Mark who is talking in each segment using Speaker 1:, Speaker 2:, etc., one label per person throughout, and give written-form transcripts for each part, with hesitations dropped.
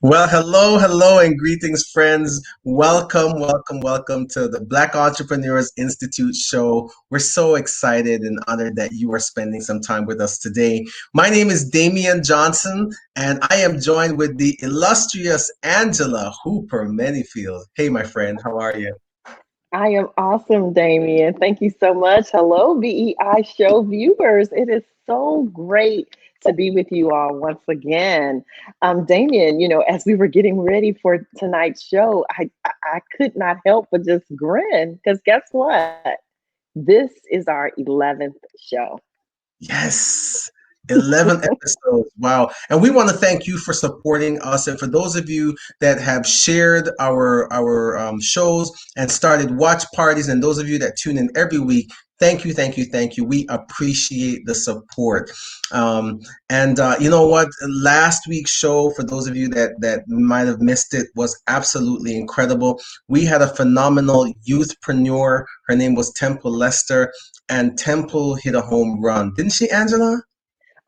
Speaker 1: Well, hello, hello, and greetings, friends. Welcome, welcome, welcome to the Black Entrepreneurs Institute show. We're so excited and honored that you are spending some time with us today. My name is Damian Johnson, and I am joined with the illustrious Angela Hooper Manyfield. Hey, my friend, how are you?
Speaker 2: I am awesome, Damien. Thank you so much. Hello, BEI Show viewers. It is so great to be with you all once again. Damien, as we were getting ready for tonight's show, I could not help but just grin because guess what? This is our 11th show.
Speaker 1: Yes. 11 episodes. Wow. And we want to thank you for supporting us. And for those of you that have shared our shows and started watch parties, and those of you that tune in every week, thank you, thank you, thank you. We appreciate the support. Um, and you know what? Last week's show, for those of you that might have missed it, was absolutely incredible. We had a phenomenal youthpreneur. Her name was Temple Lester, and Temple hit a home run. Didn't she, Angela?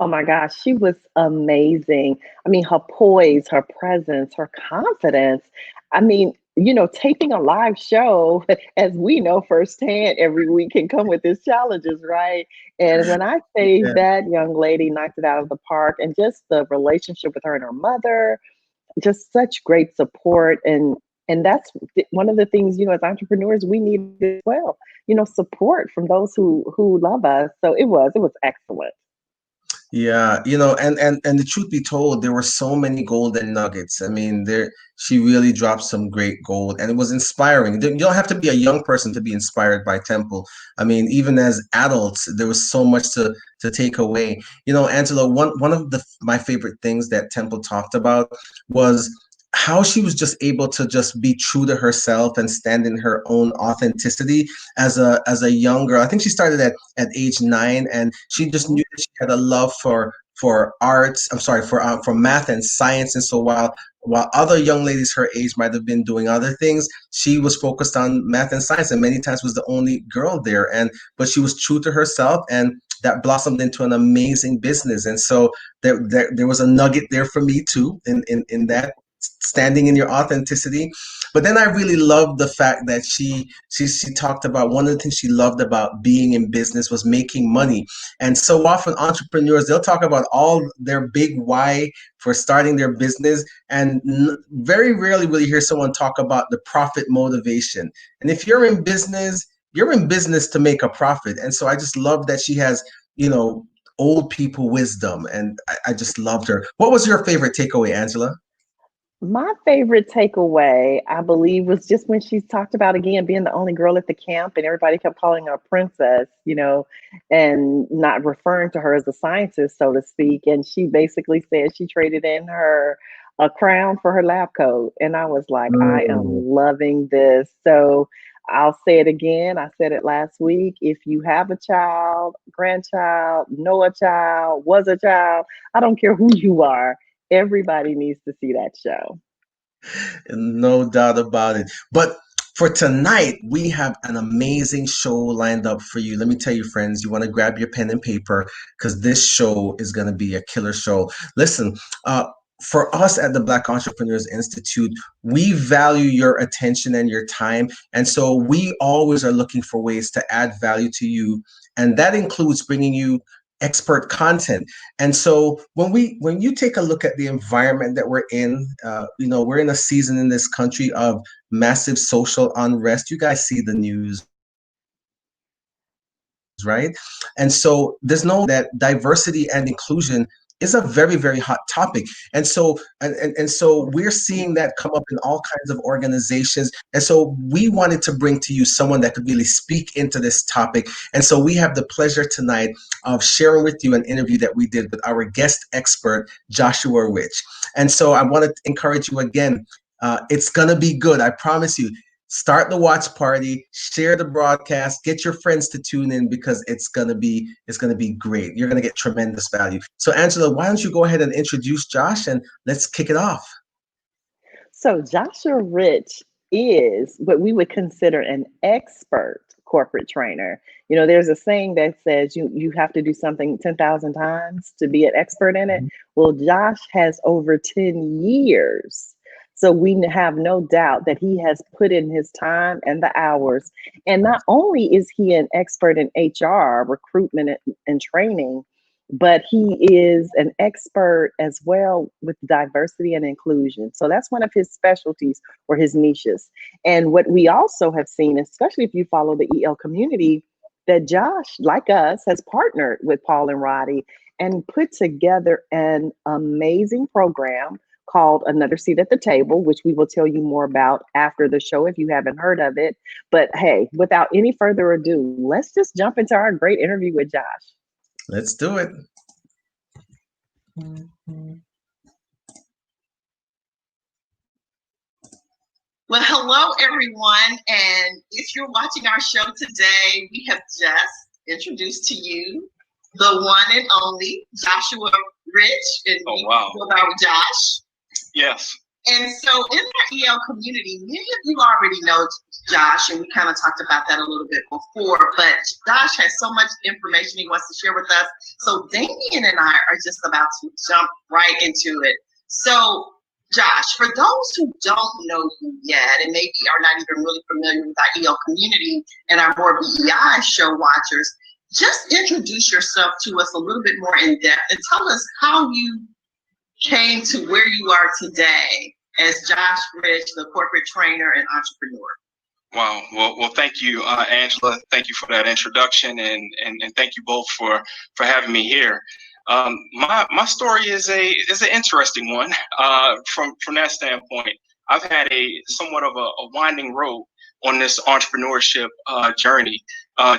Speaker 2: Oh my gosh, she was amazing. I mean, her poise, her presence, her confidence. I mean, taping a live show, as we know firsthand, every week can come with its challenges, right? And when I say
Speaker 1: Yeah.
Speaker 2: that young lady knocked it out of the park, and just the relationship with her and her mother, just such great support. And that's one of the things, as entrepreneurs, we need as well, support from those who love us. So it was excellent.
Speaker 1: Yeah, and the truth be told, there were so many golden nuggets. I mean, there she really dropped some great gold, and it was inspiring. You don't have to be a young person to be inspired by Temple. I mean, even as adults, there was so much to take away. Angela, one of the my favorite things that Temple talked about was how she was just able to just be true to herself and stand in her own authenticity as a young girl. I think she started at age 9, and she just knew that she had a love for arts. I'm sorry, for math and science. And so while other young ladies her age might have been doing other things, she was focused on math and science, and many times was the only girl there. And but she was true to herself, and that blossomed into an amazing business. And so there was a nugget there for me too in that standing in your authenticity. But then I really loved the fact that she talked about one of the things she loved about being in business was making money. And so often entrepreneurs, they'll talk about all their big why for starting their business, and very rarely will you hear someone talk about the profit motivation. And if you're in business to make a profit. And so I just love that she has, you know, old people wisdom, and I just loved her. What was your favorite takeaway, Angela?
Speaker 2: My favorite takeaway, I believe, was just when she talked about again being the only girl at the camp and everybody kept calling her a princess, and not referring to her as a scientist, so to speak. And she basically said she traded in her a crown for her lab coat. And I was like, I am
Speaker 1: Mm.
Speaker 2: loving this. So I'll say it again. I said it last week. If you have a child, grandchild, know a child, was a child, I don't care who you are, everybody needs to see that show.
Speaker 1: No doubt about it. But for tonight, we have an amazing show lined up for you. Let me tell you, friends, you want to grab your pen and paper because this show is going to be a killer show. Listen, for us at the Black Entrepreneurs Institute, we value your attention and your time. And so we always are looking for ways to add value to you. And that includes bringing you expert content. And so when you take a look at the environment that we're in, we're in a season in this country of massive social unrest. You guys see the news, right? And so there's no doubt that diversity and inclusion is a very, very hot topic. And so we're seeing that come up in all kinds of organizations. And so we wanted to bring to you someone that could really speak into this topic. And so we have the pleasure tonight of sharing with you an interview that we did with our guest expert, Joshua Rich. And so I want to encourage you again. It's going to be good. I promise you. Start the watch party, share the broadcast, get your friends to tune in because it's gonna be great. You're gonna get tremendous value. So Angela, why don't you go ahead and introduce Josh and let's kick it off.
Speaker 2: So Joshua Rich is what we would consider an expert corporate trainer. You know, there's a saying that says you have to do something 10,000 times to be an expert in it. Well, Josh has over 10 years. So we have no doubt that he has put in his time and the hours. And not only is he an expert in HR, recruitment and training, but he is an expert as well with diversity and inclusion. So that's one of his specialties or his niches. And what we also have seen, especially if you follow the EL community, that Josh, like us, has partnered with Paul and Roddy and put together an amazing program called Another Seat at the Table, which we will tell you more about after the show if you haven't heard of it. But hey, without any further ado, let's just jump into our great interview with Josh.
Speaker 1: Let's do it.
Speaker 3: Well, hello, everyone. And if you're watching our show today, we have just introduced to you the one and only Joshua Rich. And
Speaker 4: wow.
Speaker 3: About Josh.
Speaker 4: Yes.
Speaker 3: And so in our EL community, many of you already know Josh, and we kind of talked about that a little bit before, but Josh has so much information he wants to share with us. So Damien and I are just about to jump right into it. So Josh, for those who don't know you yet, and maybe are not even really familiar with our EL community and our more BEI show watchers, just introduce yourself to us a little bit more in depth and tell us how you came to where you are today as Josh Rich, the corporate trainer and entrepreneur.
Speaker 4: Wow. Well, thank you, Angela. Thank you for that introduction, and thank you both for having me here. My story is an interesting one from that standpoint. I've had a somewhat of a winding road on this entrepreneurship journey.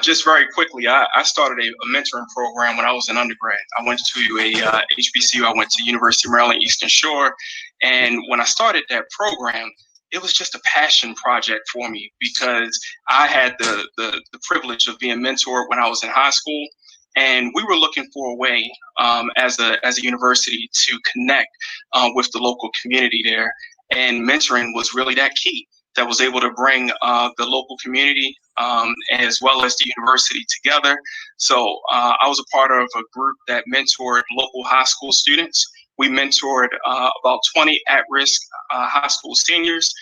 Speaker 4: Just very quickly, I started a mentoring program when I was an undergrad. I went to a HBCU. I went to University of Maryland Eastern Shore, and when I started that program, it was just a passion project for me because I had the privilege of being mentored when I was in high school. And we were looking for a way as a university to connect with the local community there. And mentoring was really that key that was able to bring the local community as well as the university together. So I was a part of a group that mentored local high school students. We mentored about 20 at-risk high school seniors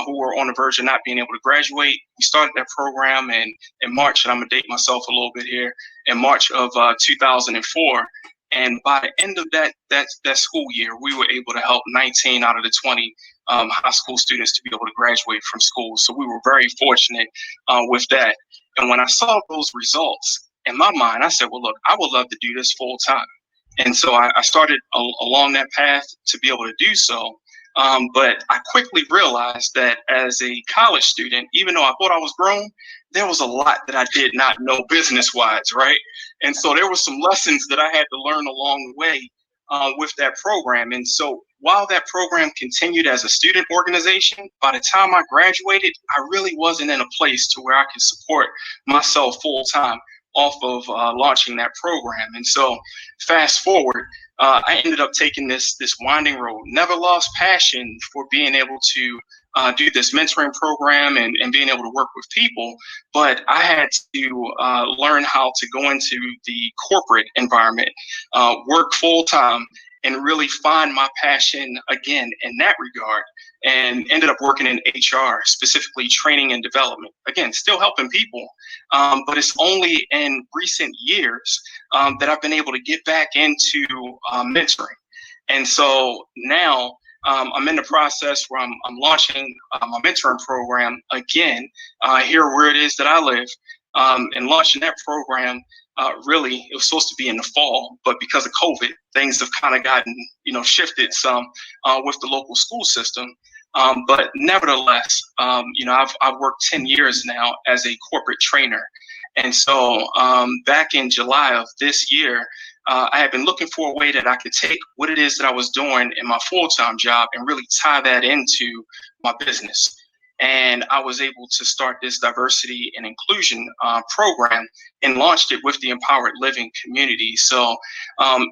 Speaker 4: who were on the verge of not being able to graduate. We started that program in March, and I'm gonna date myself a little bit here, in March of 2004. And by the end of that school year, we were able to help 19 out of the 20 high school students to be able to graduate from school. So we were very fortunate with that. And when I saw those results, in my mind, I said, well, look, I would love to do this full time. And so I started along that path to be able to do so. But I quickly realized that as a college student, even though I thought I was grown, there was a lot that I did not know business-wise, right? And so there were some lessons that I had to learn along the way with that program. And so while that program continued as a student organization, by the time I graduated, I really wasn't in a place to where I could support myself full-time off of launching that program. And so fast forward, I ended up taking this winding road, never lost passion for being able to do this mentoring program and being able to work with people. But I had to learn how to go into the corporate environment, work full time, and really find my passion again in that regard. And ended up working in HR, specifically training and development. Again, still helping people, but it's only in recent years that I've been able to get back into mentoring. And so now I'm in the process where I'm launching my mentoring program again here where it is that I live. And launching that program, really, it was supposed to be in the fall, but because of COVID, things have kind of gotten, shifted some with the local school system. But nevertheless, I've worked 10 years now as a corporate trainer. And so back in July of this year, I had been looking for a way that I could take what it is that I was doing in my full-time job and really tie that into my business. And I was able to start this diversity and inclusion program and launched it with the Empowered Living community. So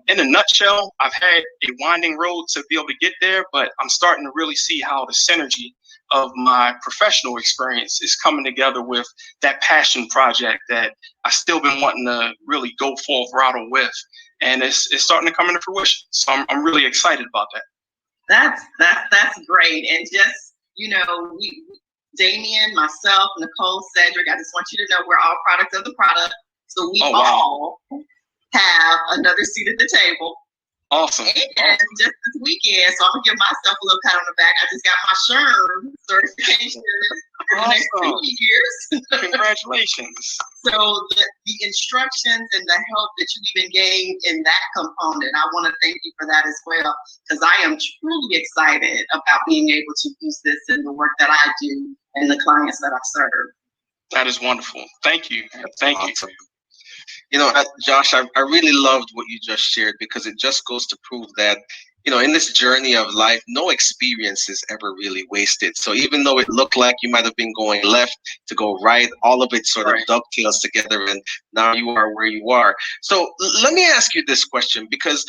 Speaker 4: in a nutshell, I've had a winding road to be able to get there, but I'm starting to really see how the synergy of my professional experience is coming together with that passion project that I still been wanting to really go full throttle with, and it's starting to come into fruition. So I'm really excited about that.
Speaker 3: That's great. And just, Damien, myself, Nicole, Cedric, I just want you to know we're all products of the product. So we all have another seat at the table.
Speaker 4: Awesome.
Speaker 3: And just this weekend, so I'm gonna give myself a little pat on the back. I just got my SHRM certification for the next 2 years.
Speaker 4: Congratulations.
Speaker 3: So the instructions and the help that you even gave in that component, I want to thank you for that as well, because I am truly excited about being able to use this in the work that I do and the clients that I serve.
Speaker 4: That is wonderful. Thank you. Thank you.
Speaker 5: Josh, I really loved what you just shared, because it just goes to prove that, in this journey of life, no experience is ever really wasted. So even though it looked like you might have been going left to go right, all of it sort of dovetails together, and now you are where you are. So let me ask you this question, because,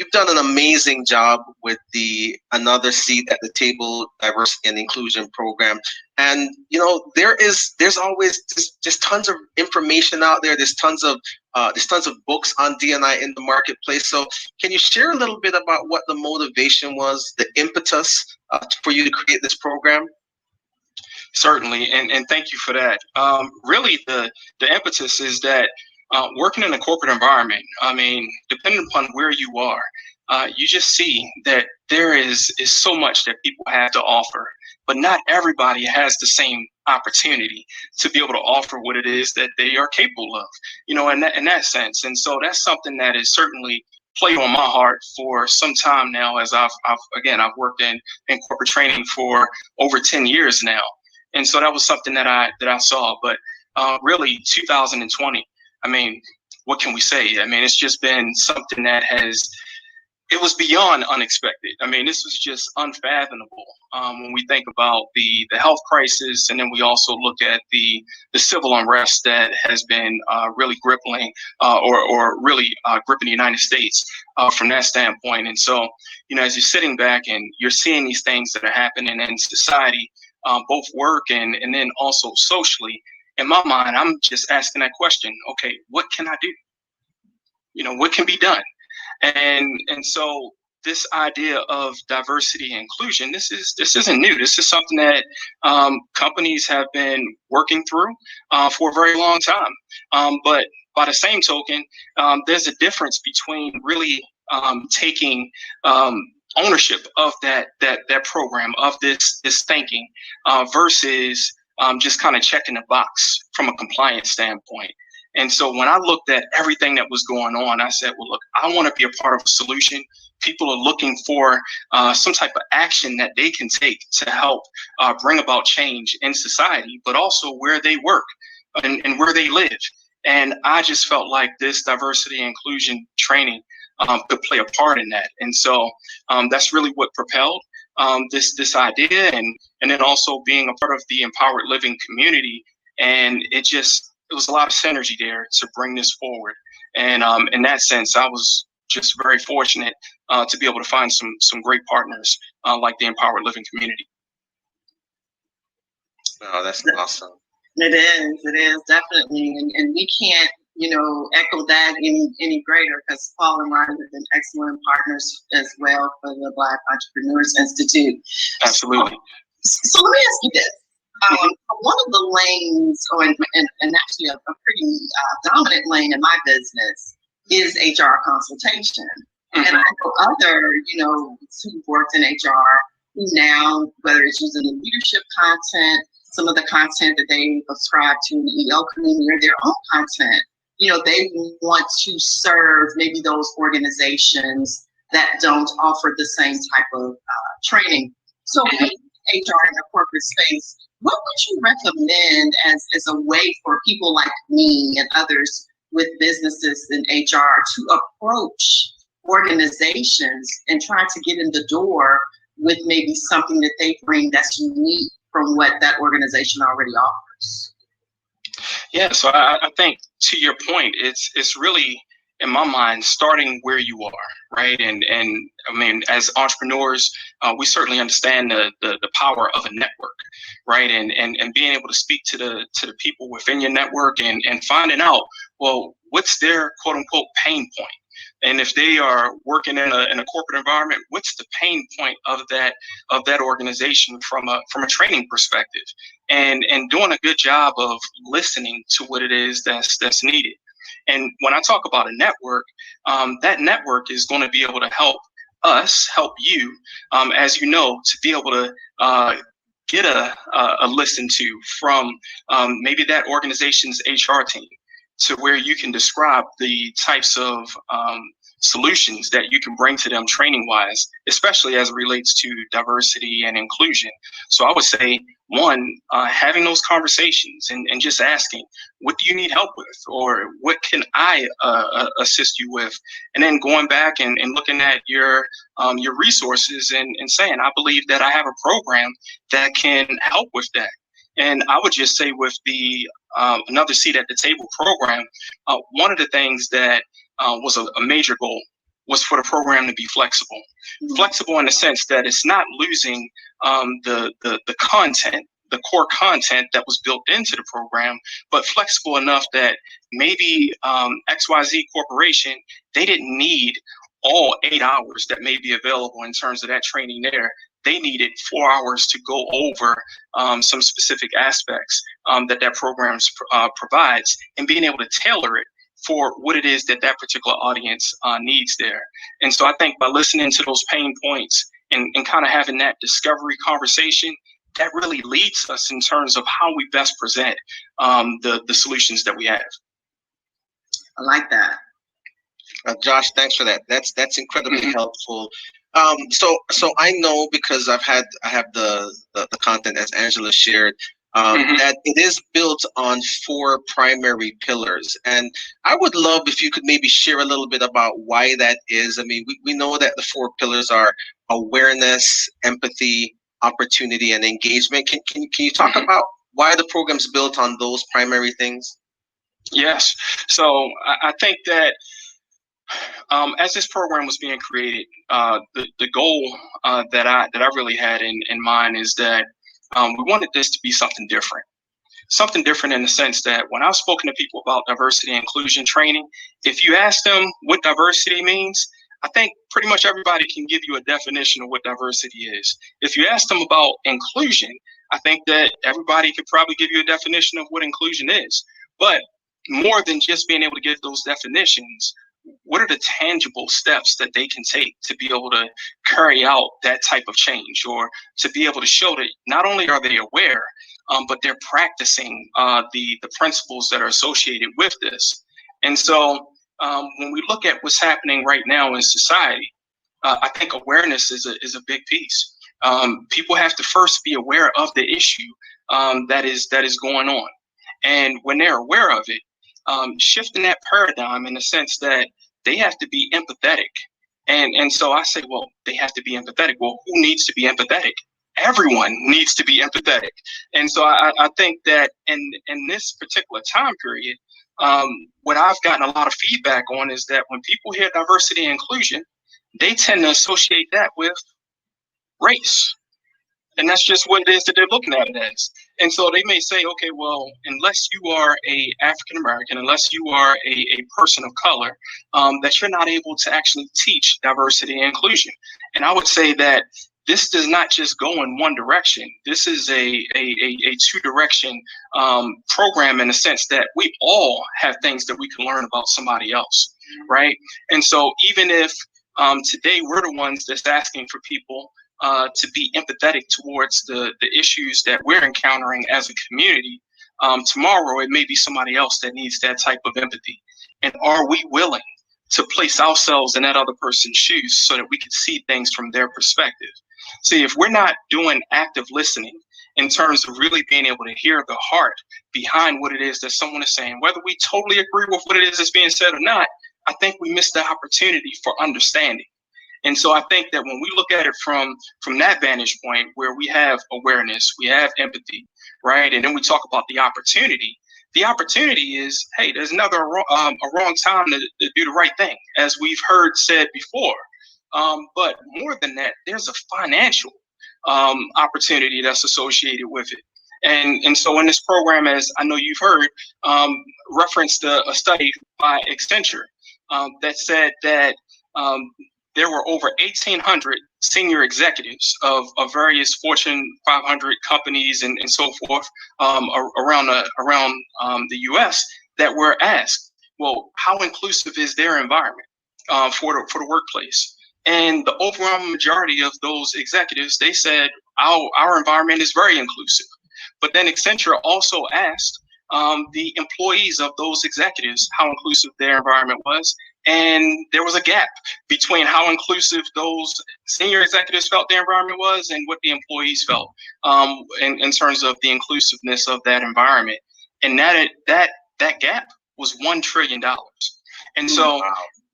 Speaker 5: you've done an amazing job with the Another Seat at the Table Diversity and Inclusion program. And, there's always just tons of information out there. There's tons of books on D&I in the marketplace. So can you share a little bit about what the motivation was, the impetus for you to create this program?
Speaker 4: Certainly, and thank you for that. Really, the impetus is that working in a corporate environment, I mean, depending upon where you are, you just see that there is so much that people have to offer, but not everybody has the same opportunity to be able to offer what it is that they are capable of, in that sense. And so that's something that is certainly played on my heart for some time now, as I've worked in corporate training for over 10 years now. And so that was something that I saw. But really, 2020, I mean, what can we say? I mean, it's just been something that it was beyond unexpected. I mean, this was just unfathomable when we think about the health crisis, and then we also look at the civil unrest that has been really gripping gripping the United States from that standpoint. And so, as you're sitting back and you're seeing these things that are happening in society, both work and then also socially, in my mind, I'm just asking that question. Okay, what can I do? What can be done? And so this idea of diversity and inclusion, this isn't new. This is something that companies have been working through for a very long time. But by the same token, there's a difference between really taking ownership of that program, of this thinking, versus just kind of checking the box from a compliance standpoint. And so when I looked at everything that was going on, I said, well, look, I want to be a part of a solution. People are looking for some type of action that they can take to help bring about change in society, but also where they work and where they live. And I just felt like this diversity and inclusion training could play a part in that. And so that's really what propelled this idea, and then also being a part of the empowered living community. And it was a lot of synergy there to bring this forward. And in that sense, I was just very fortunate to be able to find some great partners like the empowered living community.
Speaker 5: Oh, that's awesome.
Speaker 3: It is definitely, and we can't, echo that any greater, because Paul and Ryan have been excellent partners as well for the Black Entrepreneurs Institute.
Speaker 4: Absolutely.
Speaker 3: So let me ask you this. One of the lanes, and actually a pretty dominant lane in my business, is HR consultation. Mm-hmm. And I know other, who've worked in HR who now, whether it's using the leadership content, some of the content that they subscribe to in the EO community, or their own content, they want to serve maybe those organizations that don't offer the same type of training. So in HR in the corporate space, what would you recommend as a way for people like me and others with businesses in HR to approach organizations and try to get in the door with maybe something that they bring that's unique from what that organization already offers?
Speaker 4: Yeah, so I think, to your point, it's really in my mind, starting where you are, right? And I mean, as entrepreneurs, we certainly understand the power of a network, right? And being able to speak to the people within your network and finding out, well, what's their quote unquote pain point? And if they are working in a corporate environment, what's the pain point of that organization from a training perspective, and doing a good job of listening to what it is that's needed. And when I talk about a network, that network is going to be able to help us, help you, as you know, to be able to get a listen to from maybe that organization's HR team, to where you can describe the types of solutions that you can bring to them training wise, especially as it relates to diversity and inclusion. So I would say, one, having those conversations and just asking, what do you need help with? Or what can I assist you with? And then going back and looking at your resources and saying, I believe that I have a program that can help with that. And I would just say with the another seat at the table program, one of the things that was a major goal was for the program to be flexible. Mm-hmm. Flexible in the sense that it's not losing the content, the core content that was built into the program, but flexible enough that maybe XYZ Corporation, they didn't need all 8 hours that may be available in terms of that training there. They needed 4 hours to go over some specific aspects that program provides, and being able to tailor it for what it is that particular audience needs there. And so I think by listening to those pain points and kind of having that discovery conversation, that really leads us in terms of how we best present the solutions that we have.
Speaker 3: I like that.
Speaker 5: Josh, thanks for that. That's incredibly helpful. So I know, because I have the content, as Angela shared, that it is built on 4 primary pillars. And I would love if you could maybe share a little bit about why that is. I mean, we know that the 4 pillars are awareness, empathy, opportunity, and engagement. Can you talk about why the program's built on those primary things?
Speaker 4: Yes. So I think that as this program was being created, the goal that I really had in mind is that we wanted this to be something different. Something different in the sense that when I've spoken to people about diversity and inclusion training, if you ask them what diversity means, I think pretty much everybody can give you a definition of what diversity is. If you ask them about inclusion, I think that everybody could probably give you a definition of what inclusion is. But more than just being able to give those definitions, what are the tangible steps that they can take to be able to carry out that type of change, or to be able to show that not only are they aware, but they're practicing the principles that are associated with this. And so when we look at what's happening right now in society, I think awareness is a big piece. People have to first be aware of the issue that is going on. And when they're aware of it, shifting that paradigm in the sense that they have to be empathetic. And so I say, well, they have to be empathetic. Well, who needs to be empathetic? Everyone needs to be empathetic. And so I think that in this particular time period, what I've gotten a lot of feedback on is that when people hear diversity and inclusion, they tend to associate that with race. And that's just what it is that they're looking at it as. And so they may say, okay, well, unless you are a African-American, unless you are a person of color, that you're not able to actually teach diversity and inclusion. And I would say that this does not just go in one direction. This is a two-direction program, in the sense that we all have things that we can learn about somebody else, right? And so even if today we're the ones that's asking for people to be empathetic towards the issues that we're encountering as a community, tomorrow it may be somebody else that needs that type of empathy. And are we willing to place ourselves in that other person's shoes so that we can see things from their perspective? See, if we're not doing active listening in terms of really being able to hear the heart behind what it is that someone is saying, whether we totally agree with what it is that's being said or not, I think we miss the opportunity for understanding. And so I think that when we look at it from that vantage point, where we have awareness, we have empathy, right? And then we talk about the opportunity, The opportunity is, hey, there's another a wrong time to do the right thing, as we've heard said before. But more than that, there's a financial opportunity that's associated with it. And so in this program, as I know you've heard, referenced a study by Accenture that said that there were over 1,800 senior executives of various Fortune 500 companies and so forth around the U.S. that were asked, well, how inclusive is their environment for the workplace? And the overwhelming majority of those executives, they said our environment is very inclusive. But then Accenture also asked the employees of those executives how inclusive their environment was. And there was a gap between how inclusive those senior executives felt their environment was and what the employees felt in terms of the inclusiveness of that environment. And that gap was $1 trillion. And so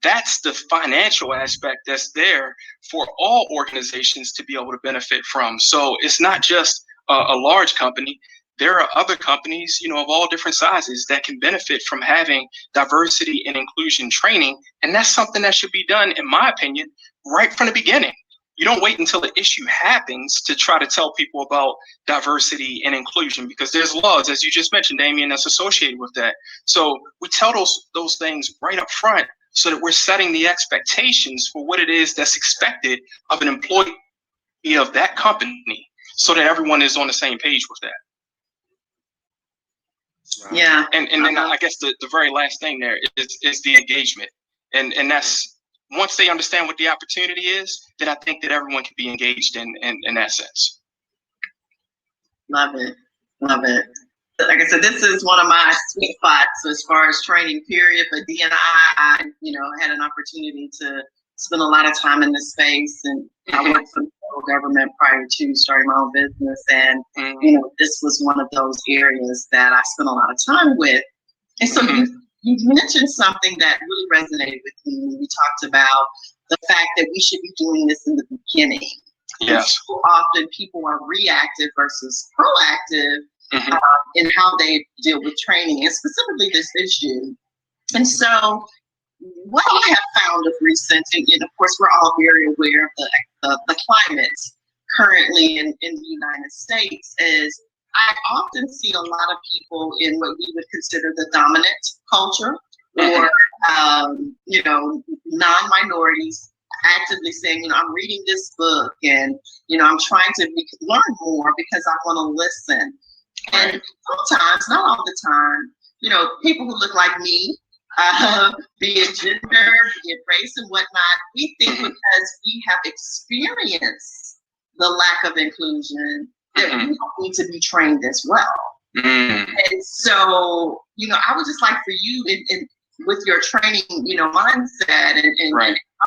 Speaker 4: that's the financial aspect that's there for all organizations to be able to benefit from. So it's not just a large company. There are other companies, of all different sizes that can benefit from having diversity and inclusion training. And that's something that should be done, in my opinion, right from the beginning. You don't wait until the issue happens to try to tell people about diversity and inclusion, because there's laws, as you just mentioned, Damien, that's associated with that. So we tell those things right up front so that we're setting the expectations for what it is that's expected of an employee of that company, so that everyone is on the same page with that.
Speaker 3: Yeah.
Speaker 4: And then I guess the very last thing there is the engagement. And that's, once they understand what the opportunity is, then I think that everyone can be engaged in that sense.
Speaker 3: Love it. Love it. Like I said, this is one of my sweet spots as far as training, period. But D&I, had an opportunity to spend a lot of time in this space, and I worked for the federal government prior to starting my own business. And, this was one of those areas that I spent a lot of time with. And so you mentioned something that really resonated with me. We talked about the fact that we should be doing this in the beginning.
Speaker 4: Yes.
Speaker 3: So often people are reactive versus proactive in how they deal with training, and specifically this issue. And so what I have found of recent, and of course we're all very aware of the climate currently in the United States, is I often see a lot of people in what we would consider the dominant culture, or non-minorities actively saying, I'm reading this book, and I'm trying to learn more because I want to listen. And sometimes, not all the time, people who look like me, be it gender, be it race and whatnot, we think because we have experienced the lack of inclusion that we don't need to be trained as well. And so, I would just like for you, in with your training, mindset and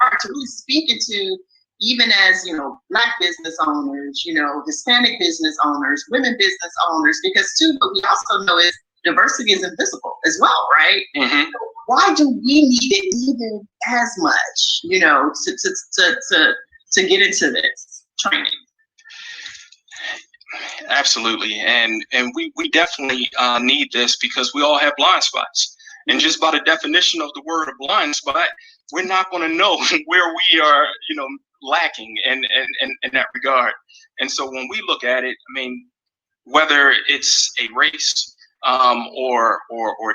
Speaker 3: art, to really speak into, even as, Black business owners, Hispanic business owners, women business owners, because too, what we also know is diversity is invisible as well, right? So why do we need it even as much, to get into this training?
Speaker 4: Absolutely. And we definitely need this, because we all have blind spots. And just by the definition of the word a blind spot, we're not going to know where we are, lacking in that regard. And so when we look at it, whether it's a race or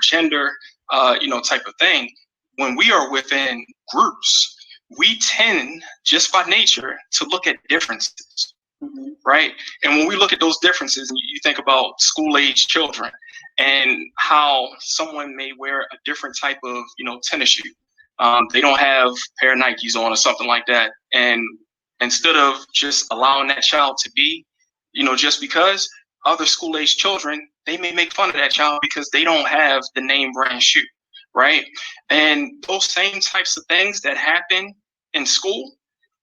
Speaker 4: gender, type of thing, when we are within groups, we tend, just by nature, to look at differences. Right. And when we look at those differences, and you think about school-age children and how someone may wear a different type of, tennis shoe. They don't have a pair of Nikes on or something like that. And instead of just allowing that child to be, just because, other school-age children, they may make fun of that child because they don't have the name brand shoe. Right. And those same types of things that happen in school,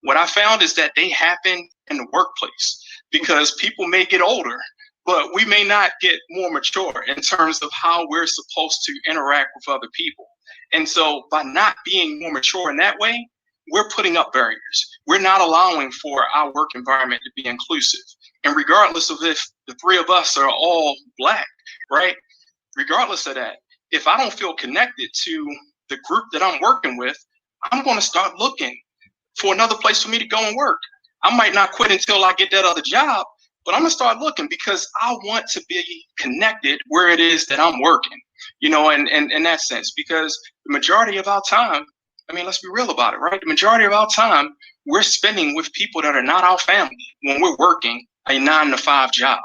Speaker 4: what I found is that they happen in the workplace, because people may get older, but we may not get more mature in terms of how we're supposed to interact with other people. And so by not being more mature in that way, we're putting up barriers. We're not allowing for our work environment to be inclusive. And regardless of if the three of us are all Black, right? regardless of that, if I don't feel connected to the group that I'm working with, I'm going to start looking for another place for me to go and work. I might not quit until I get that other job, but I'm going to start looking because I want to be connected where it is that I'm working, and in that sense, because the majority of our time, I mean, let's be real about it, right? The majority of our time we're spending with people that are not our family when we're working a 9-to-5 job,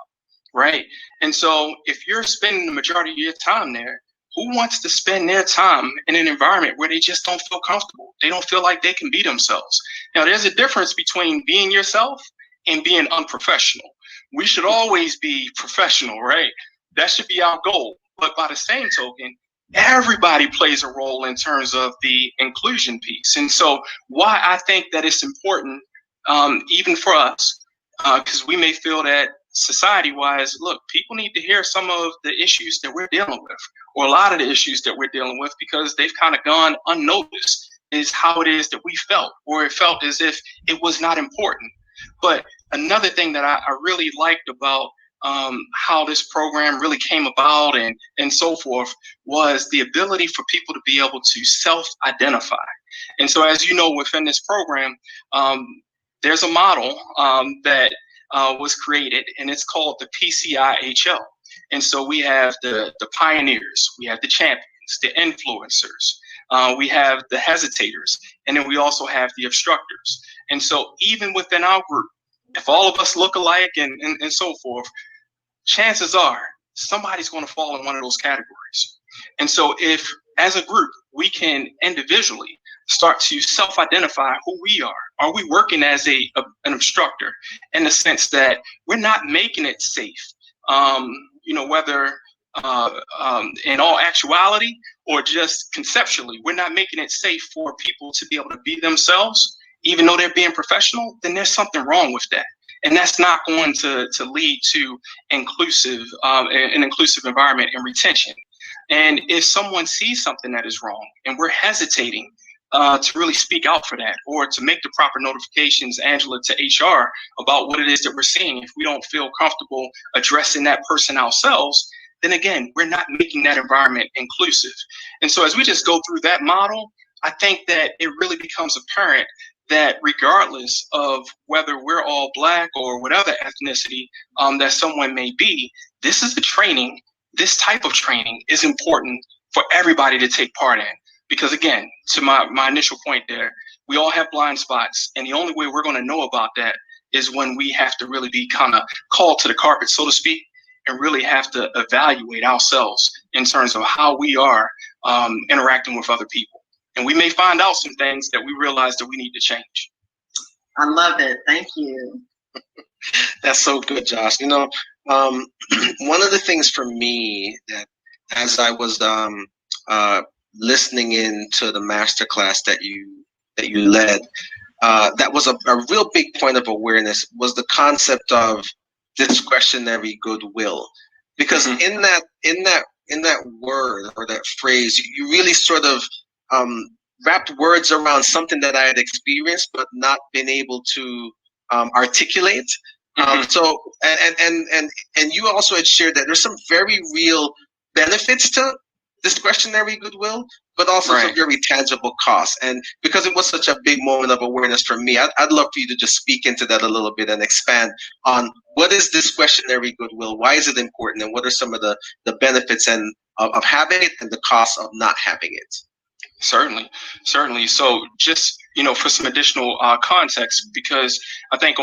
Speaker 4: right? And so if you're spending the majority of your time there, who wants to spend their time in an environment where they just don't feel comfortable? They don't feel like they can be themselves. Now, there's a difference between being yourself and being unprofessional. We should always be professional, right? That should be our goal. But by the same token, everybody plays a role in terms of the inclusion piece. And so why I think that it's important, even for us, because we may feel that society-wise, look, people need to hear some of the issues that we're dealing with, or a lot of the issues that we're dealing with, because they've kind of gone unnoticed, is how it is that we felt, or it felt as if it was not important. But another thing that I really liked about how this program really came about and so forth was the ability for people to be able to self-identify. And so, as you know, within this program, there's a model that was created, and it's called the PCIHL. And so we have the pioneers, we have the champions, the influencers, we have the hesitators, and then we also have the obstructors. And so even within our group, if all of us look alike and so forth, chances are somebody's going to fall in one of those categories. And so if, as a group, we can individually start to self-identify who we are we working as an obstructor, in the sense that we're not making it safe, whether in all actuality or just conceptually, we're not making it safe for people to be able to be themselves, even though they're being professional, then there's something wrong with that. And that's not going to lead to an inclusive environment and retention. And if someone sees something that is wrong and we're hesitating to really speak out for that, or to make the proper notifications, Angela, to HR about what it is that we're seeing, if we don't feel comfortable addressing that person ourselves, then again, we're not making that environment inclusive. And so as we just go through that model, I think that it really becomes apparent that regardless of whether we're all Black or whatever ethnicity that someone may be, this type of training is important for everybody to take part in. Because again, to my initial point there, we all have blind spots, and the only way we're going to know about that is when we have to really be kind of called to the carpet, so to speak, and really have to evaluate ourselves in terms of how we are interacting with other people. And we may find out some things that we realize that we need to change.
Speaker 3: I love it. Thank you.
Speaker 5: That's so good, Josh. One of the things for me that, as I was listening in to the masterclass that you led, that was a real big point of awareness, was the concept of discretionary goodwill. Because in that word, or that phrase, you really sort of wrapped words around something that I had experienced but not been able to articulate. So and you also had shared that there's some very real benefits to discretionary goodwill, but also some very tangible costs. And because it was such a big moment of awareness for me, I'd love for you to just speak into that a little bit and expand on what is discretionary goodwill, why is it important, and what are some of the benefits and of having it and the costs of not having it.
Speaker 4: Certainly. So just, for some additional context, because I think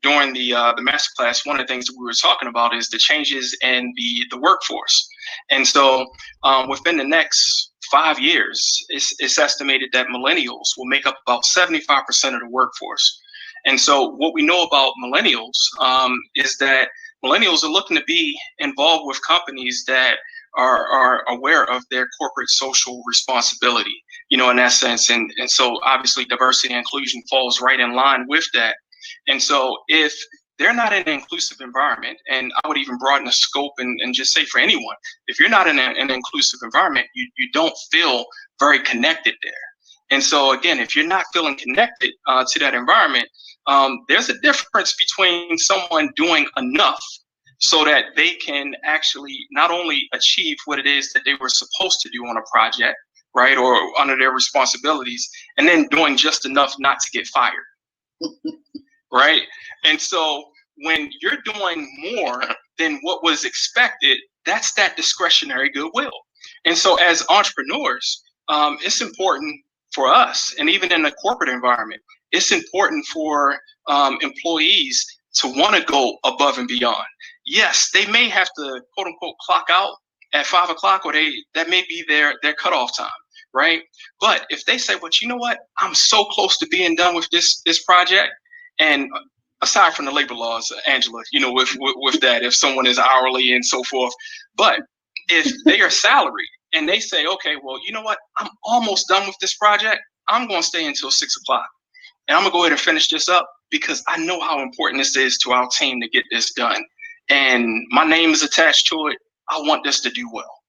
Speaker 4: during the masterclass, one of the things that we were talking about is the changes in the workforce. And so within the next 5 years, it's estimated that millennials will make up about 75% of the workforce. And so what we know about millennials is that millennials are looking to be involved with companies that are aware of their corporate social responsibility, in that sense. And so obviously diversity and inclusion falls right in line with that. And so if they're not in an inclusive environment, and I would even broaden the scope and just say for anyone, if you're not in an inclusive environment, you don't feel very connected there. And so again, if you're not feeling connected to that environment, there's a difference between someone doing enough so that they can actually not only achieve what it is that they were supposed to do on a project, right, or under their responsibilities, and then doing just enough not to get fired, right? And so when you're doing more than what was expected, that's that discretionary goodwill. And so as entrepreneurs, it's important for us, and even in the corporate environment, it's important for employees to want to go above and beyond. Yes, they may have to, quote unquote, clock out at 5 o'clock, or that may be their cutoff time, right? But if they say, well, you know what, I'm so close to being done with this project, and aside from the labor laws, Angela, with that, if someone is hourly and so forth, but if they are salaried and they say, okay, well, you know what, I'm almost done with this project, I'm going to stay until 6 o'clock. And I'm going to go ahead and finish this up because I know how important this is to our team to get this done. And my name is attached to it. I want this to do well.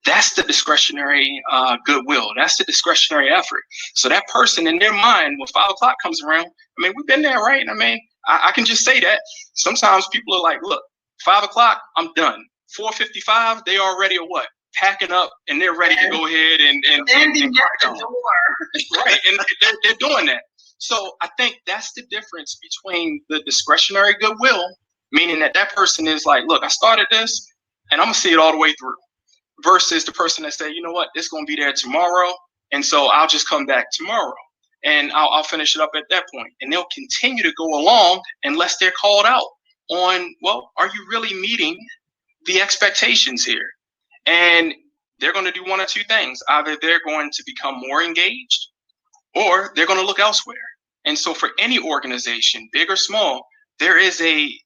Speaker 4: That's the discretionary goodwill. That's the discretionary effort. So that person in their mind, when 5 o'clock comes around, I mean, we've been there, right? I mean, I can just say that. Sometimes people are like, look, 5 o'clock, I'm done. 4:55, they already are what? Packing up, and they're ready to go ahead and
Speaker 3: standing at the door.
Speaker 4: Right, and they're doing that. So I think that's the difference between the discretionary goodwill, meaning that person is like, look, I started this, and I'm gonna see it all the way through, versus the person that say, you know what, it's gonna be there tomorrow, and so I'll just come back tomorrow, and I'll finish it up at that point, and they'll continue to go along unless they're called out on, well, are you really meeting the expectations here? And they're going to do one of two things. Either they're going to become more engaged, or they're going to look elsewhere. And so for any organization, big or small, there is a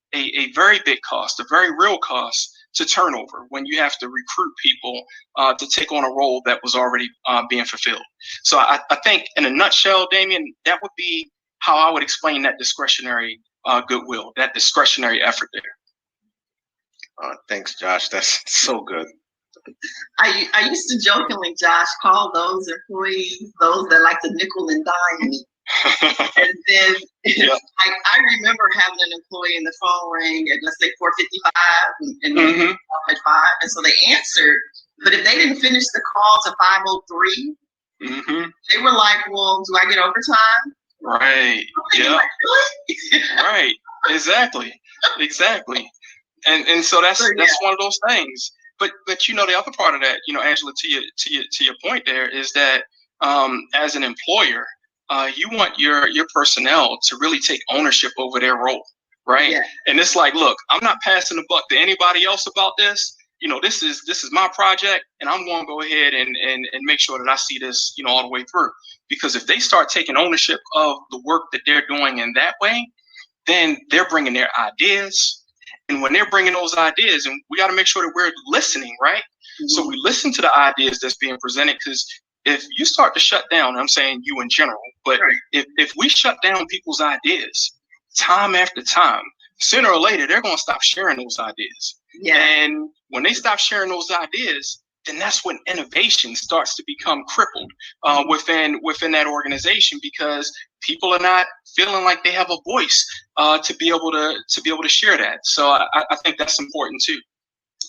Speaker 4: very big cost, a very real cost to turnover when you have to recruit people to take on a role that was already being fulfilled. So I think in a nutshell, Damien, that would be how I would explain that discretionary goodwill, that discretionary effort there.
Speaker 5: Thanks, Josh. That's so good.
Speaker 3: I used to jokingly, Josh, call those employees those that like to nickel and dime me. And then I remember having an employee and the phone rang at, let's say, 4:55 and they at 5, and so they answered. But if they didn't finish the call to 5:03, they were like, well, do I get overtime?
Speaker 4: Right. Yeah.
Speaker 3: Like, really?
Speaker 4: Right. Exactly. And so that's one of those things. But the other part of that, Angela, to your point there, is that as an employer, you want your personnel to really take ownership over their role, right? Yeah. And it's like, look, I'm not passing the buck to anybody else about this. This is my project, and I'm going to go ahead and make sure that I see this, all the way through. Because if they start taking ownership of the work that they're doing in that way, then they're bringing their ideas. And when they're bringing those ideas, and we got to make sure that we're listening, right? So we listen to the ideas that's being presented, because if you start to shut down, I'm saying you in general, but if we shut down people's ideas time after time, sooner or later, they're going to stop sharing those ideas. Yeah. And when they stop sharing those ideas, then that's when innovation starts to become crippled within that organization, because people are not feeling like they have a voice to be able to share that. So I think that's important too.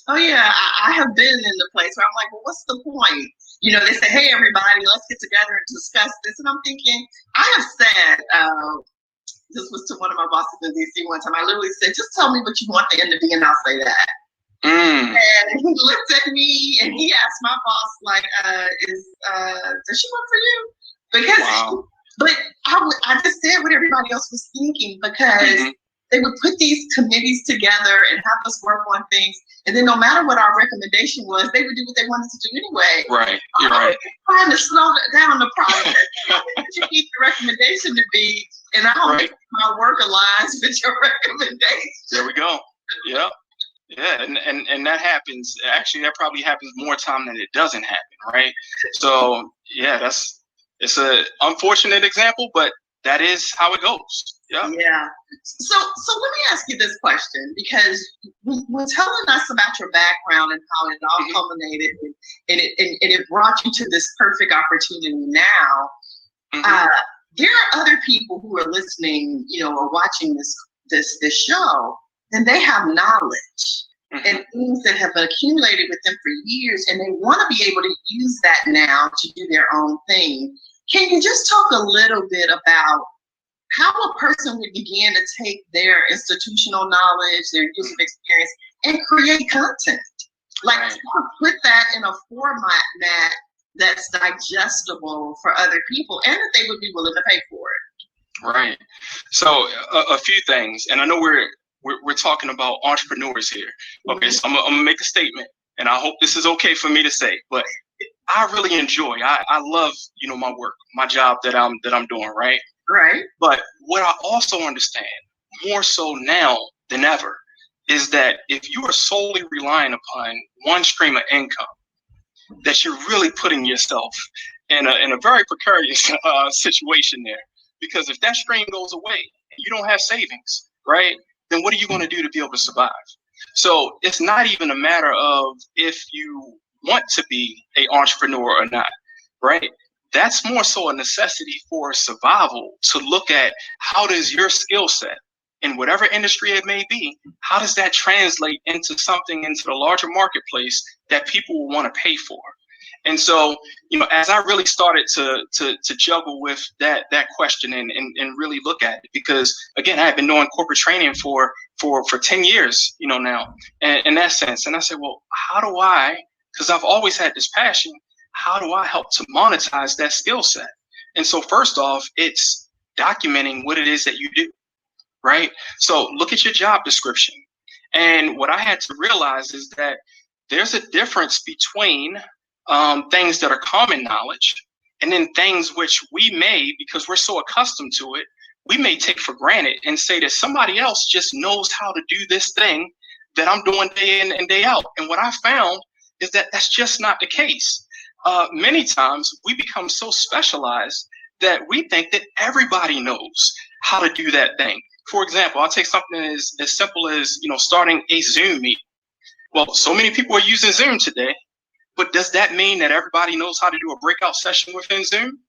Speaker 3: Oh yeah, I have been in the place where I'm like, well, what's the point? They say, hey everybody, let's get together and discuss this, and I'm thinking, I have said, this was to one of my bosses in DC one time. I literally said, just tell me what you want the end to be, and I'll say that. And he looked at me and he asked my boss, like, does she work for you? Because, but I just said what everybody else was thinking, because they would put these committees together and have us work on things. And then no matter what our recommendation was, they would do what they wanted to do anyway.
Speaker 4: Right, you're right.
Speaker 3: Trying to slow down the process. What you need the recommendation to be, and I don't think my work aligns with your recommendation.
Speaker 4: There we go. Yeah. Yeah, and that happens. Actually, that probably happens more time than it doesn't happen, right? So yeah, it's an unfortunate example, but that is how it goes. Yeah.
Speaker 3: Yeah. So let me ask you this question, because when telling us about your background and how it all culminated and it brought you to this perfect opportunity now, there are other people who are listening, or watching this show then they have knowledge and things that have accumulated with them for years, and they want to be able to use that now to do their own thing. Can you just talk a little bit about how a person would begin to take their institutional knowledge, their years of experience, and create content? Like,
Speaker 4: Right.
Speaker 3: put that in a format that's digestible for other people, and that they would be willing to pay for it.
Speaker 4: Right. So a few things, and I know we're talking about entrepreneurs here. Okay, so I'm gonna make a statement, and I hope this is okay for me to say, but I really enjoy. I love my work, my job that I'm doing. Right.
Speaker 3: Right.
Speaker 4: But what I also understand more so now than ever is that if you are solely relying upon one stream of income, that you're really putting yourself in a very precarious situation there. Because if that stream goes away and you don't have savings, right, then what are you going to do to be able to survive? So it's not even a matter of if you want to be an entrepreneur or not, right? That's more so a necessity for survival, to look at how does your skill set in whatever industry it may be, how does that translate into something into the larger marketplace that people will want to pay for? And so, as I really started to juggle with that question and really look at it, because again, I have been doing corporate training for 10 years, now, in that sense. And I said, well, how do I, because I've always had this passion, how do I help to monetize that skill set? And so first off, it's documenting what it is that you do, right? So look at your job description. And what I had to realize is that there's a difference between things that are common knowledge and then things which we may, because we're so accustomed to it, we may take for granted and say that somebody else just knows how to do this thing that I'm doing day in and day out. And what I found is that that's just not the case. Many times we become so specialized that we think that everybody knows how to do that thing. For example, I'll take something as simple as, starting a Zoom meeting. Well, so many people are using Zoom today, but does that mean that everybody knows how to do a breakout session within Zoom?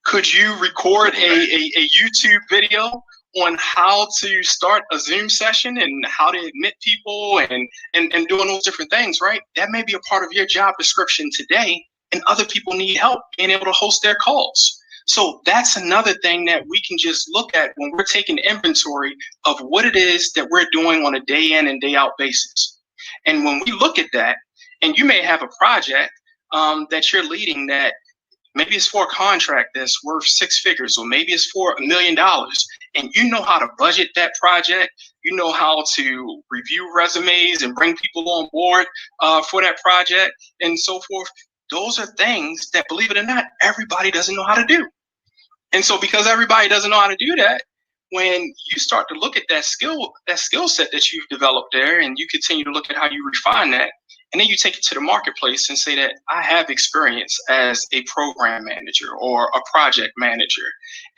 Speaker 4: Could you record a YouTube video on how to start a Zoom session and how to admit people and doing those different things, right? That may be a part of your job description today, and other people need help being able to host their calls. So that's another thing that we can just look at when we're taking inventory of what it is that we're doing on a day in and day out basis. And when we look at that, and you may have a project that you're leading that maybe it's for a contract that's worth 6 figures, or maybe it's for $1 million, and you know how to budget that project, you know how to review resumes and bring people on board for that project and so forth. Those are things that, believe it or not, everybody doesn't know how to do. And so because everybody doesn't know how to do that, when you start to look at that skill set that you've developed there, and you continue to look at how you refine that, and then you take it to the marketplace and say that I have experience as a program manager or a project manager.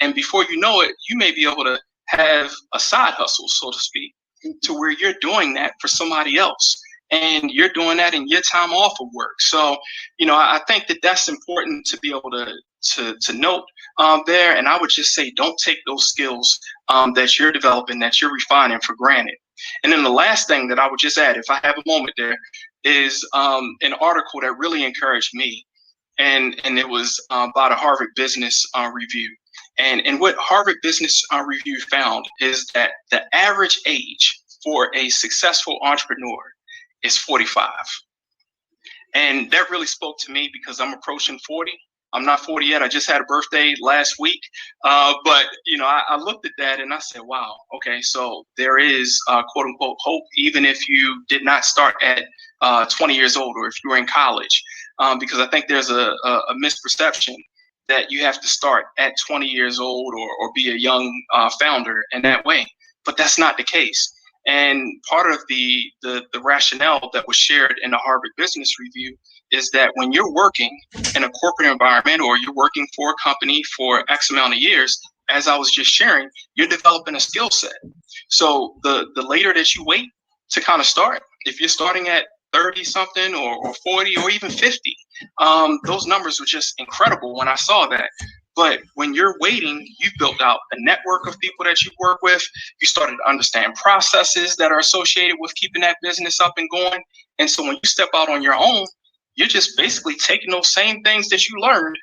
Speaker 4: And before you know it, you may be able to have a side hustle, so to speak, to where you're doing that for somebody else. And you're doing that in your time off of work. So, I think that that's important to be able to note there. And I would just say, don't take those skills that you're developing, that you're refining, for granted. And then the last thing that I would just add, if I have a moment there, is an article that really encouraged me. And it was about a Harvard Business Review. And what Harvard Business Review found is that the average age for a successful entrepreneur is 45. And that really spoke to me because I'm approaching 40. I'm not 40 yet. I just had a birthday last week. But, I looked at that and I said, wow, okay, so there is quote unquote hope, even if you did not start at 20 years old, or if you were in college, because I think there's a misperception that you have to start at 20 years old or be a young founder in that way. But that's not the case. And part of the rationale that was shared in the Harvard Business Review is that when you're working in a corporate environment, or you're working for a company for X amount of years, as I was just sharing, you're developing a skill set. So the later that you wait to kind of start, if you're starting at 30 something or 40 or even 50, those numbers were just incredible when I saw that. But when you're waiting, you've built out a network of people that you work with. You started to understand processes that are associated with keeping that business up and going. And so when you step out on your own, you're just basically taking those same things that you learned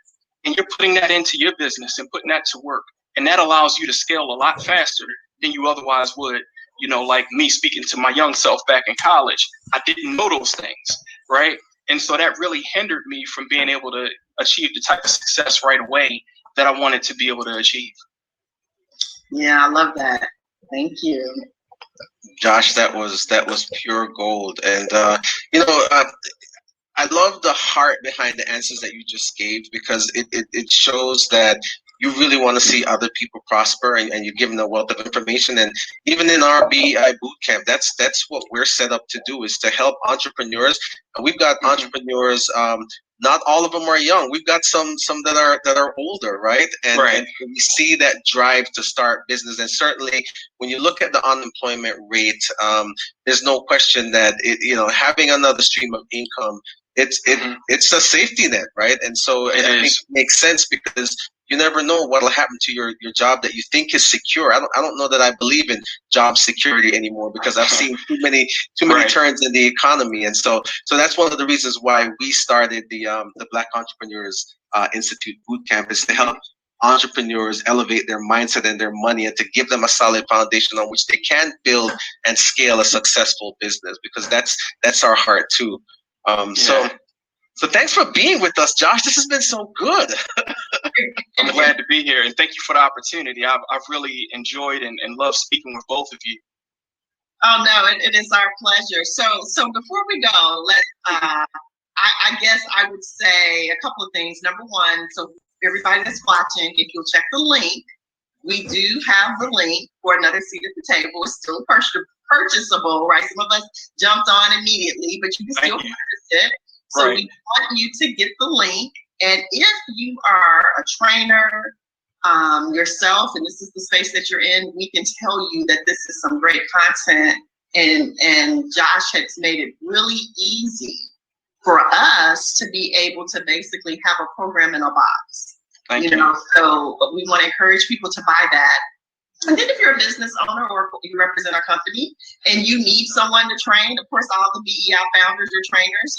Speaker 4: and you're putting that into your business and putting that to work. And that allows you to scale a lot faster than you otherwise would. You know, like me speaking to my young self back in college, I didn't know those things, right? And so that really hindered me from being able to achieve the type of success right away that I wanted to be able to achieve.
Speaker 3: Yeah, I love that. Thank you.
Speaker 5: Josh, that was pure gold. And you know, I love the heart behind the answers that you just gave, because it shows that you really want to see other people prosper, and you're giving a wealth of information. And even in our BEI bootcamp, that's what we're set up to do, is to help entrepreneurs. And we've got entrepreneurs. Not all of them are young. We've got some that are older, right? And we see that drive to start business. And certainly, when you look at the unemployment rate, there's no question that having another stream of income, it's a safety net, right? And so I think it makes sense, because you never know what will happen to your job that you think is secure. I don't know that I believe in job security anymore, because I've seen too many turns in the economy. And so that's one of the reasons why we started the Black Entrepreneurs Institute Bootcamp, is to help entrepreneurs elevate their mindset and their money, and to give them a solid foundation on which they can build and scale a successful business, because that's our heart too. So thanks for being with us, Josh. This has been so good.
Speaker 4: I'm glad to be here, and thank you for the opportunity. I've really enjoyed and loved speaking with both of you.
Speaker 3: Oh no, it is our pleasure. So before we go, I guess I would say a couple of things. Number one, so everybody that's watching, if you'll check the link, we do have the link for another seat at the table. It's still purchasable, right? Some of us jumped on immediately, but you can still purchase it. So we want you to get the link. And if you are a trainer yourself, and this is the space that you're in, we can tell you that this is some great content. And Josh has made it really easy for us to be able to basically have a program in a box.
Speaker 4: Thank you.
Speaker 3: So we want to encourage people to buy that. And then if you're a business owner or you represent a company and you need someone to train, of course, all the BEI founders are trainers.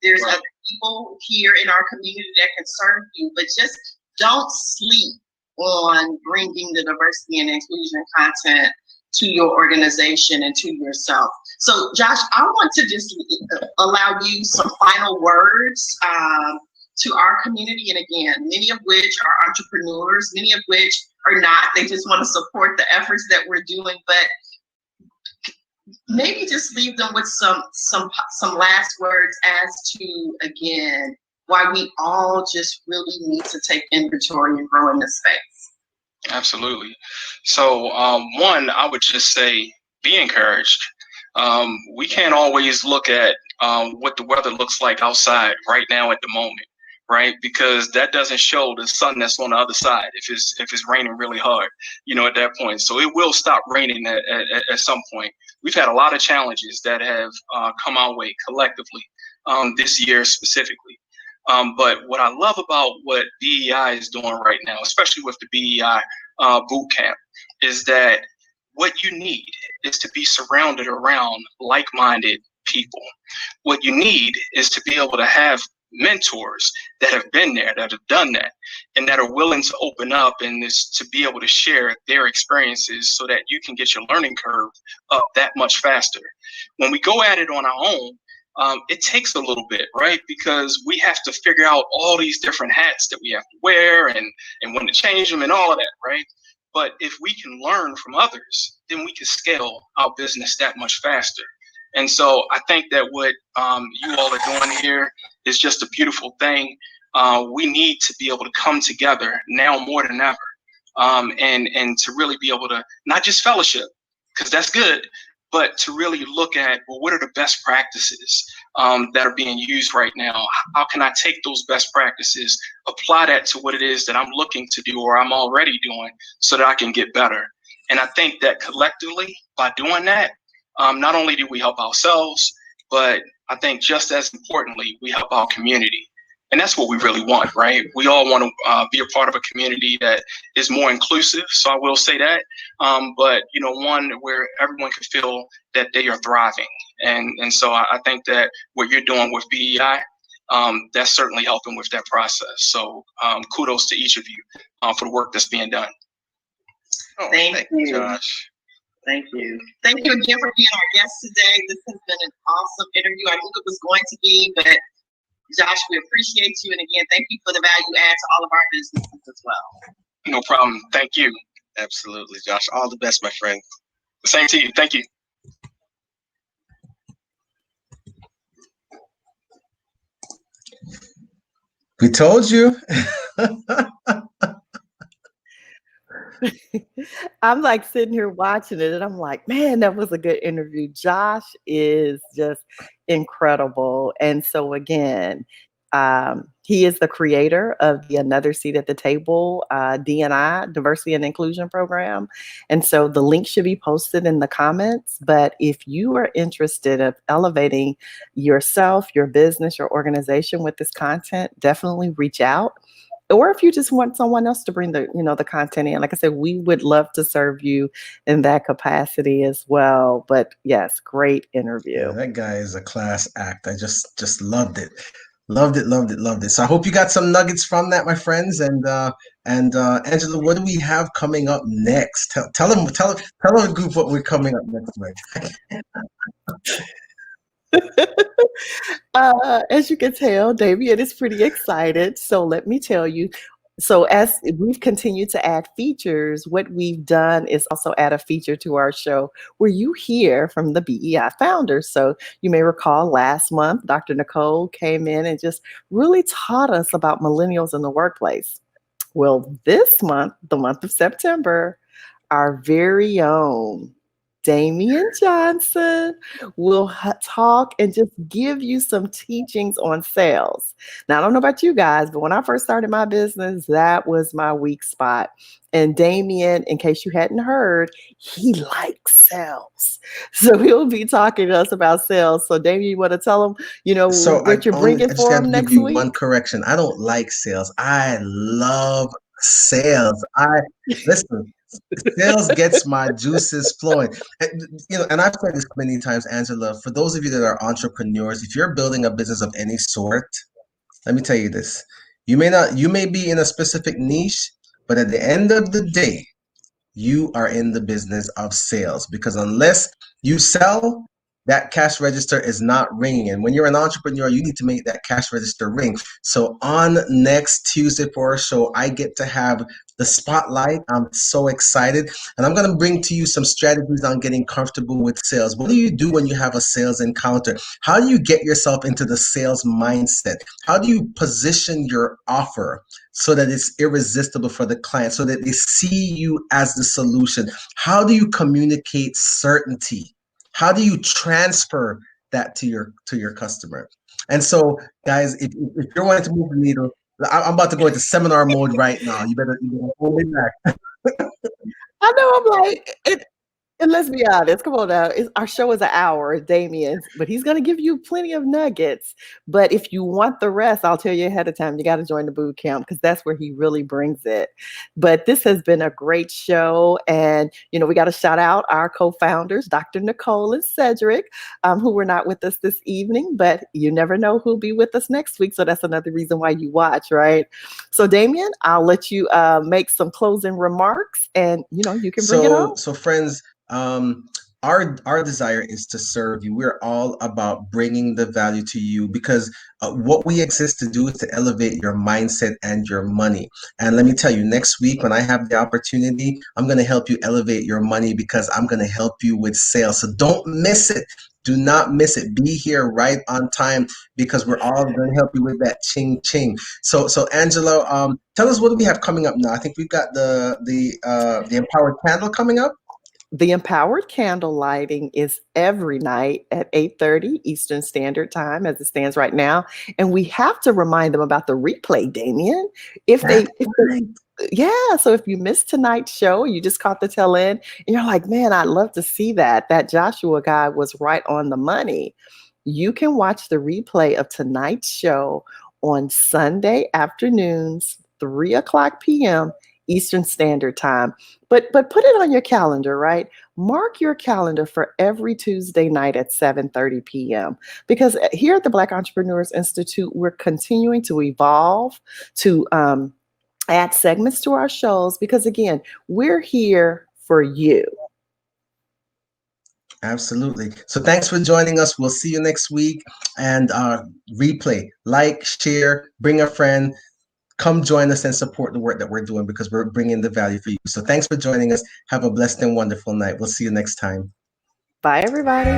Speaker 3: There's other people here in our community that can serve you, but just don't sleep on bringing the diversity and inclusion content to your organization and to yourself. So Josh, I want to just allow you some final words to our community. And again, many of which are entrepreneurs, many of which are not. They just want to support the efforts that we're doing, but maybe just leave them with some last words as to, again, why we all just really need to take inventory and grow in this space.
Speaker 4: Absolutely. So one, I would just say, be encouraged. We can't always look at what the weather looks like outside right now at the moment, right? Because that doesn't show the sun that's on the other side if it's raining really hard, at that point. So it will stop raining at some point. We've had a lot of challenges that have come our way collectively this year specifically. But what I love about what BEI is doing right now, especially with the BEI bootcamp, is that what you need is to be surrounded around like-minded people. What you need is to be able to have mentors that have been there, that have done that, and that are willing to open up and is to be able to share their experiences so that you can get your learning curve up that much faster. When we go at it on our own, it takes a little bit, right? Because we have to figure out all these different hats that we have to wear and when to change them and all of that, right? But if we can learn from others, then we can scale our business that much faster. And so I think that what you all are doing here is just a beautiful thing. We need to be able to come together now more than ever, and to really be able to not just fellowship, because that's good, but to really look at, well, what are the best practices that are being used right now? How can I take those best practices, apply that to what it is that I'm looking to do or I'm already doing so that I can get better? And I think that collectively, by doing that, not only do we help ourselves, but I think just as importantly, we help our community. And that's what we really want, right? We all want to be a part of a community that is more inclusive. So I will say that, but one where everyone can feel that they are thriving. And so I think that what you're doing with BEI, that's certainly helping with that process. So kudos to each of you for the work that's being done.
Speaker 5: Oh,
Speaker 3: Thank you,
Speaker 5: Josh.
Speaker 3: Thank you. Thank you again for being our guest today. This has been an awesome interview. I knew it was going to be, but Josh, we appreciate you. And again, thank you for the value add to all of our businesses as well.
Speaker 4: No problem. Thank you.
Speaker 5: Absolutely, Josh. All the best, my friend.
Speaker 4: The same to you. Thank you.
Speaker 1: We told you.
Speaker 2: I'm like sitting here watching it and I'm like, man, that was a good interview. Josh is just incredible. And so again, he is the creator of the Another Seat at the Table, D&I, Diversity and Inclusion Program. And so the link should be posted in the comments. But if you are interested in elevating yourself, your business, your organization with this content, definitely reach out. Or if you just want someone else to bring the content in, like I said, we would love to serve you in that capacity as well. But yes, great interview.
Speaker 1: Yeah, that guy is a class act. I just loved it. Loved it, loved it, loved it. So I hope you got some nuggets from that, my friends. And Angela, what do we have coming up next? Tell the group what we're coming up next week.
Speaker 2: As you can tell, David is pretty excited. So let me tell you. So as we've continued to add features, what we've done is also add a feature to our show where you hear from the BEI founders. So you may recall last month, Dr. Nicole came in and just really taught us about millennials in the workplace. Well, this month, the month of September, our very own Damian Johnson will talk and just give you some teachings on sales. Now, I don't know about you guys, but when I first started my business, that was my weak spot. And Damian, in case you hadn't heard, he likes sales. So he'll be talking to us about sales. So Damian, you want to tell him, what you're bringing
Speaker 1: I just
Speaker 2: for
Speaker 1: got
Speaker 2: him
Speaker 1: to give
Speaker 2: next
Speaker 1: you
Speaker 2: week?
Speaker 1: one correction. I don't like sales. I love sales. Listen. Sales gets my juices flowing. And I've said this many times, Angela, for those of you that are entrepreneurs, if you're building a business of any sort, let me tell you this. You may be in a specific niche, but at the end of the day, you are in the business of sales, because unless you sell, that cash register is not ringing. And when you're an entrepreneur, you need to make that cash register ring. So on next Tuesday for our show, I get to have the spotlight. I'm so excited. And I'm going to bring to you some strategies on getting comfortable with sales. What do you do when you have a sales encounter? How do you get yourself into the sales mindset? How do you position your offer so that it's irresistible for the client, so that they see you as the solution? How do you communicate certainty? How do you transfer that to your customer? And so, guys, if you're wanting to move the needle, I'm about to go into seminar mode right now. You better hold me back.
Speaker 2: I know, I'm like, and let's be honest, come on now. Our show is an hour, Damien's, but he's going to give you plenty of nuggets. But if you want the rest, I'll tell you ahead of time, you got to join the boot camp because that's where he really brings it. But this has been a great show. And, we got to shout out our co-founders, Dr. Nicole and Cedric, who were not with us this evening, but you never know who'll be with us next week. So that's another reason why you watch, right? So Damien, I'll let you make some closing remarks and, you can bring it on.
Speaker 1: So friends, our desire is to serve you. We're all about bringing the value to you, because what we exist to do is to elevate your mindset and your money. And let me tell you, next week when I have the opportunity, I'm going to help you elevate your money, because I'm going to help you with sales. So don't miss it. Do not miss it. Be here right on time, because we're all going to help you with that ching ching. So Angela, tell us, what do we have coming up now? I think we've got the Empowered Candle coming up.
Speaker 2: The Empowered Candle Lighting is every night at 8:30 Eastern Standard Time, as it stands right now. And we have to remind them about the replay, Damien. So if you missed tonight's show, you just caught the tail end, and you're like, man, I'd love to see that. That Joshua guy was right on the money. You can watch the replay of tonight's show on Sunday afternoons, 3 o'clock p.m. Eastern Standard Time. But put it on your calendar, right? Mark your calendar for every Tuesday night at 7:30 p.m. Because here at the Black Entrepreneurs Institute, we're continuing to evolve, to add segments to our shows, because again, we're here for you.
Speaker 1: Absolutely. So thanks for joining us. We'll see you next week. And replay, like, share, bring a friend. Come join us and support the work that we're doing, because we're bringing the value for you. So thanks for joining us. Have a blessed and wonderful night. We'll see you next time.
Speaker 2: Bye, everybody.